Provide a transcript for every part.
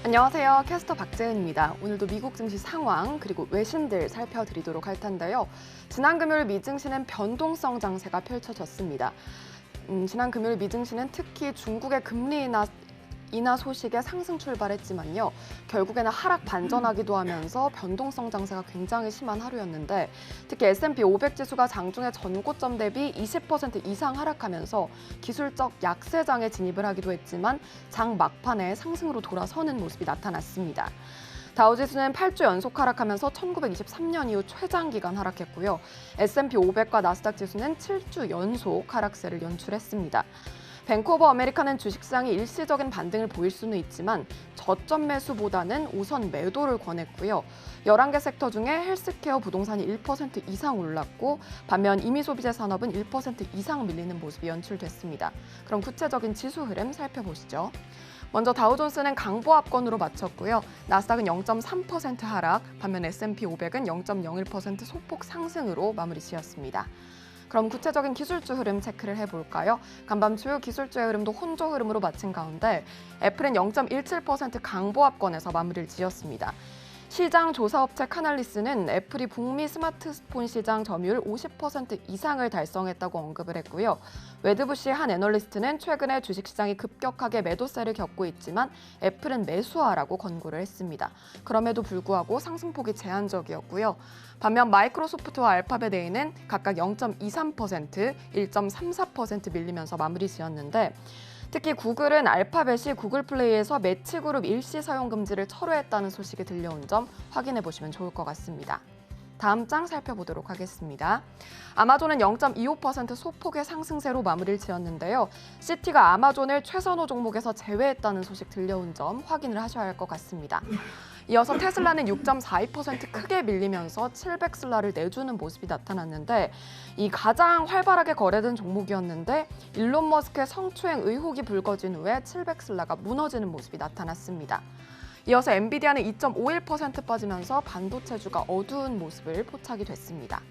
안녕하세요. 캐스터 박재은입니다. 오늘도 미국 증시 상황 그리고 외신들 살펴드리도록 할 텐데요. 지난 금요일 미 증시는 변동성 장세가 펼쳐졌습니다. 지난 금요일 미 증시는 특히 중국의 금리 인하 소식에 상승 출발했지만요. 결국에는 하락 반전하기도 하면서 변동성 장세가 굉장히 심한 하루였는데 특히 S&P 500 지수가 장중에 전고점 대비 20% 이상 하락하면서 기술적 약세장에 진입을 하기도 했지만 장 막판에 상승으로 돌아서는 모습이 나타났습니다. 다우지수는 8주 연속 하락하면서 1923년 이후 최장기간 하락했고요. S&P 500과 나스닥 지수는 7주 연속 하락세를 연출했습니다. 뱅크 오브 아메리카는 주식시장이 일시적인 반등을 보일 수는 있지만 저점 매수보다는 우선 매도를 권했고요. 11개 섹터 중에 헬스케어 부동산이 1% 이상 올랐고 반면 임의소비재 산업은 1% 이상 밀리는 모습이 연출됐습니다. 그럼 구체적인 지수 흐름 살펴보시죠. 먼저 다우존스는 강보합권으로 마쳤고요. 나스닥은 0.3% 하락, 반면 S&P 500은 0.01% 소폭 상승으로 마무리 지었습니다. 그럼 구체적인 기술주 흐름 체크를 해볼까요? 간밤 주요 기술주의 흐름도 혼조 흐름으로 마친 가운데 애플은 0.17% 강보합권에서 마무리를 지었습니다. 시장 조사업체 카날리스는 애플이 북미 스마트폰 시장 점유율 50% 이상을 달성했다고 언급을 했고요. 웨드부시의 한 애널리스트는 최근에 주식시장이 급격하게 매도세를 겪고 있지만 애플은 매수하라고 권고를 했습니다. 그럼에도 불구하고 상승폭이 제한적이었고요. 반면 마이크로소프트와 알파벳 A는 각각 0.23%, 1.34% 밀리면서 마무리 지었는데 특히 구글은 알파벳이 구글 플레이에서 매치그룹 일시 사용 금지를 철회했다는 소식이 들려온 점 확인해 보시면 좋을 것 같습니다. 다음 장 살펴보도록 하겠습니다. 아마존은 0.25% 소폭의 상승세로 마무리를 지었는데요. 시티가 아마존을 최선호 종목에서 제외했다는 소식 들려온 점 확인을 하셔야 할 것 같습니다. 이어서 테슬라는 6.42% 크게 밀리면서 700슬라를 내주는 모습이 나타났는데 이 가장 활발하게 거래된 종목이었는데 일론 머스크의 성추행 의혹이 불거진 후에 700슬라가 무너지는 모습이 나타났습니다. 이어서 엔비디아는 2.51% 빠지면서 반도체주가 어두운 모습을 포착이 됐습니다.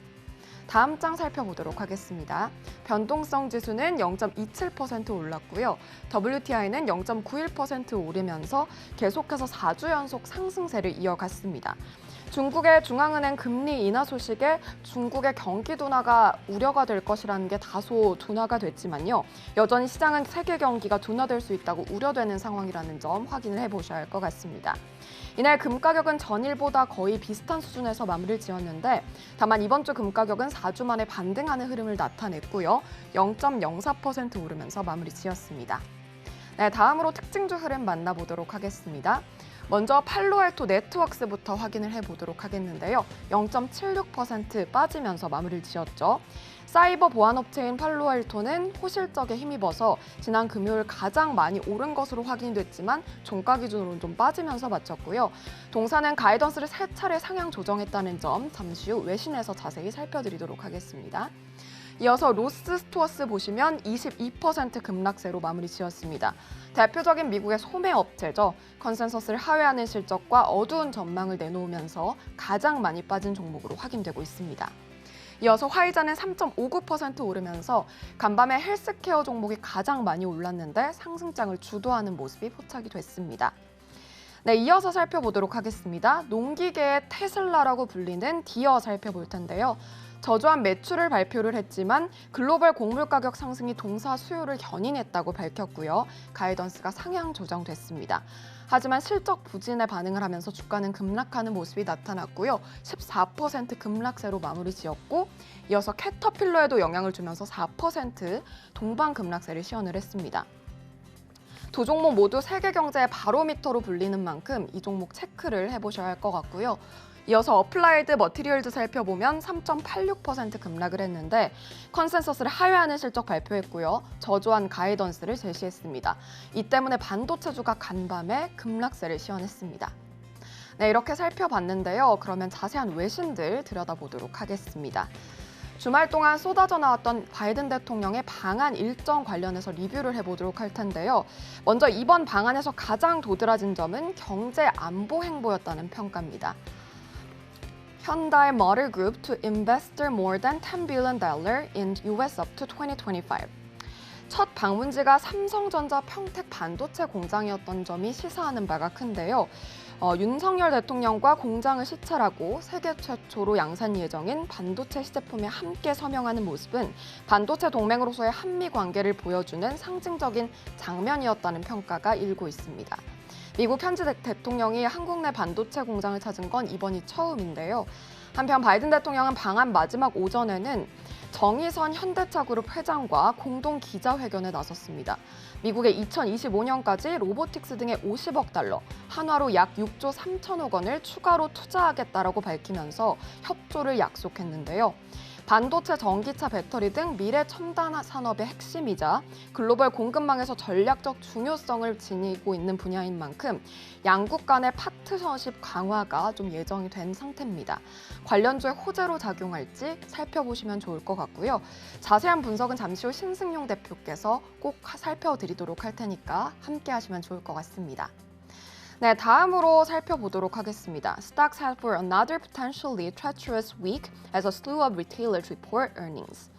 다음 장 살펴보도록 하겠습니다. 변동성 지수는 0.27% 올랐고요. WTI는 0.91% 오르면서 계속해서 4주 연속 상승세를 이어갔습니다. 중국의 중앙은행 금리 인하 소식에 중국의 경기 둔화가 우려가 될 것이라는 게 다소 둔화가 됐지만요. 여전히 시장은 세계 경기가 둔화될 수 있다고 우려되는 상황이라는 점 확인을 해보셔야 할 것 같습니다. 이날 금 가격은 전일보다 거의 비슷한 수준에서 마무리를 지었는데 다만 이번 주 금 가격은 4주 만에 반등하는 흐름을 나타냈고요. 0.04% 오르면서 마무리 지었습니다. 네, 다음으로 특징주 흐름 만나보도록 하겠습니다. 먼저 팔로알토 네트워크스부터 확인을 해보도록 하겠는데요. 0.76% 빠지면서 마무리를 지었죠. 사이버 보안업체인 팔로알토는 호실적에 힘입어서 지난 금요일 가장 많이 오른 것으로 확인됐지만 종가 기준으로는 좀 빠지면서 마쳤고요. 동사는 가이던스를 3차례 상향 조정했다는 점 잠시 후 외신에서 자세히 살펴드리도록 하겠습니다. 이어서 로스 스토어스 보시면 22% 급락세로 마무리 지었습니다. 대표적인 미국의 소매 업체죠. 컨센서스를 하회하는 실적과 어두운 전망을 내놓으면서 가장 많이 빠진 종목으로 확인되고 있습니다. 이어서 화이자는 3.59% 오르면서 간밤에 헬스케어 종목이 가장 많이 올랐는데 상승장을 주도하는 모습이 포착이 됐습니다. 네, 이어서 살펴보도록 하겠습니다. 농기계의 테슬라라고 불리는 디어 살펴볼 텐데요. 저조한 매출을 발표를 했지만 글로벌 곡물 가격 상승이 동사 수요를 견인했다고 밝혔고요. 가이던스가 상향 조정됐습니다. 하지만 실적 부진에 반응을 하면서 주가는 급락하는 모습이 나타났고요. 14% 급락세로 마무리 지었고 이어서 캐터필러에도 영향을 주면서 4% 동반 급락세를 시현을 했습니다. 두 종목 모두 세계 경제의 바로미터로 불리는 만큼 이 종목 체크를 해보셔야 할 것 같고요. 이어서 어플라이드 머티리얼즈 살펴보면 3.86% 급락을 했는데 컨센서스를 하회하는 실적 발표했고요. 저조한 가이던스를 제시했습니다. 이 때문에 반도체주가 간밤에 급락세를 시현했습니다. 네, 이렇게 살펴봤는데요. 그러면 자세한 외신들 들여다보도록 하겠습니다. 주말 동안 쏟아져 나왔던 바이든 대통령의 방한 일정 관련해서 리뷰를 해보도록 할 텐데요. 먼저 이번 방안에서 가장 도드라진 점은 경제 안보 행보였다는 평가입니다. Hyundai Motor Group to invest more than $10 billion in US up to 2025. 첫 방문지가 삼성전자 평택 반도체 공장이었던 점이 시사하는 바가 큰데요. 윤석열 대통령과 공장을 시찰하고 세계 최초로 양산 예정인 반도체 시제품에 함께 서명하는 모습은 반도체 동맹으로서의 한미 관계를 보여주는 상징적인 장면이었다는 평가가 일고 있습니다. 미국 현지 대통령이 한국 내 반도체 공장을 찾은 건 이번이 처음인데요. 한편 바이든 대통령은 방한 마지막 오전에는 정의선 현대차그룹 회장과 공동 기자회견에 나섰습니다. 미국의 2025년까지 로보틱스 등의 50억 달러, 한화로 약 6조 3천억 원을 추가로 투자하겠다라고 밝히면서 협조를 약속했는데요. 반도체, 전기차, 배터리 등 미래 첨단 산업의 핵심이자 글로벌 공급망에서 전략적 중요성을 지니고 있는 분야인 만큼 양국 간의 파트너십 강화가 좀 예정이 된 상태입니다. 관련주에 호재로 작용할지 살펴보시면 좋을 것 같고요. 자세한 분석은 잠시 후 신승용 대표께서 꼭 살펴드리도록 할 테니까 함께 하시면 좋을 것 같습니다. 네, 다음으로 살펴보도록 하겠습니다. Stocks had for another potentially treacherous week as a slew of retailers report earnings.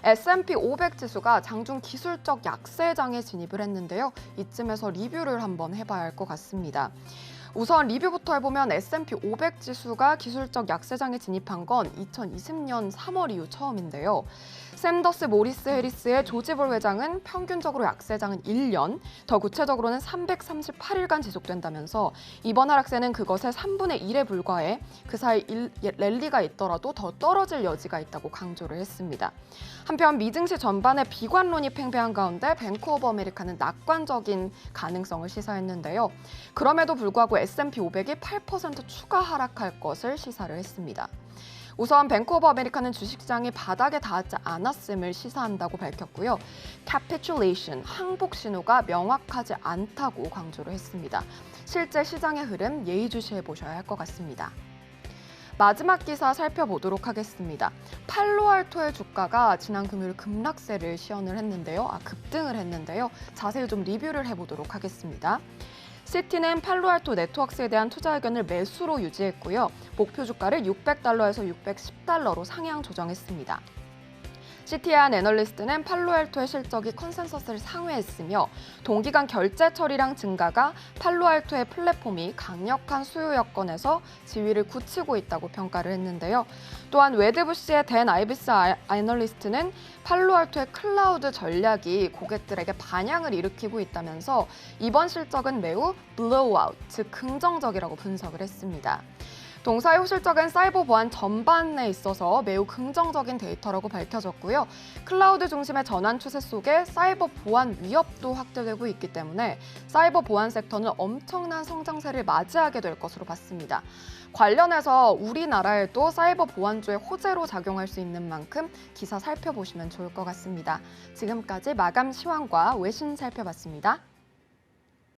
S&P 500 지수가 장중 기술적 약세장에 진입을 했는데요. 이쯤에서 리뷰를 한번 해봐야 할 것 같습니다. 우선 리뷰부터 해보면 S&P 500 지수가 기술적 약세장에 진입한 건 2020년 3월 이후 처음인데요. 샌더스 모리스 해리스의 조지볼 회장은 평균적으로 약세장은 1년, 더 구체적으로는 338일간 지속된다면서 이번 하락세는 그것의 3분의 1에 불과해 그 사이 랠리가 있더라도 더 떨어질 여지가 있다고 강조를 했습니다. 한편 미증시 전반에 비관론이 팽배한 가운데 뱅크 오브 아메리카는 낙관적인 가능성을 시사했는데요. 그럼에도 불구하고 S&P 500이 8% 추가 하락할 것을 시사를 했습니다. 우선 뱅크 오브 아메리카는 주식시장이 바닥에 닿지 않았음을 시사한다고 밝혔고요. capitulation, 항복 신호가 명확하지 않다고 강조를 했습니다. 실제 시장의 흐름 예의주시해 보셔야 할 것 같습니다. 마지막 기사 살펴보도록 하겠습니다. 팔로알토의 주가가 지난 금요일 급락세를 시연을 했는데요. 급등을 했는데요. 자세히 좀 리뷰를 해보도록 하겠습니다. 시티는 팔로알토 네트워크스에 대한 투자 의견을 매수로 유지했고요. 목표 주가를 600달러에서 610달러로 상향 조정했습니다. 시티의 한 애널리스트는 팔로알토의 실적이 컨센서스를 상회했으며 동기간 결제 처리량 증가가 팔로알토의 플랫폼이 강력한 수요 여건에서 지위를 굳히고 있다고 평가를 했는데요. 또한 웨드부시의 댄 아이비스 애널리스트는 팔로알토의 클라우드 전략이 고객들에게 반향을 일으키고 있다면서 이번 실적은 매우 블로우아웃, 즉 긍정적이라고 분석을 했습니다. 동사의 호실적은 사이버 보안 전반에 있어서 매우 긍정적인 데이터라고 밝혀졌고요. 클라우드 중심의 전환 추세 속에 사이버 보안 위협도 확대되고 있기 때문에 사이버 보안 섹터는 엄청난 성장세를 맞이하게 될 것으로 봤습니다. 관련해서 우리나라에도 사이버 보안주의 호재로 작용할 수 있는 만큼 기사 살펴보시면 좋을 것 같습니다. 지금까지 마감 시황과 외신 살펴봤습니다.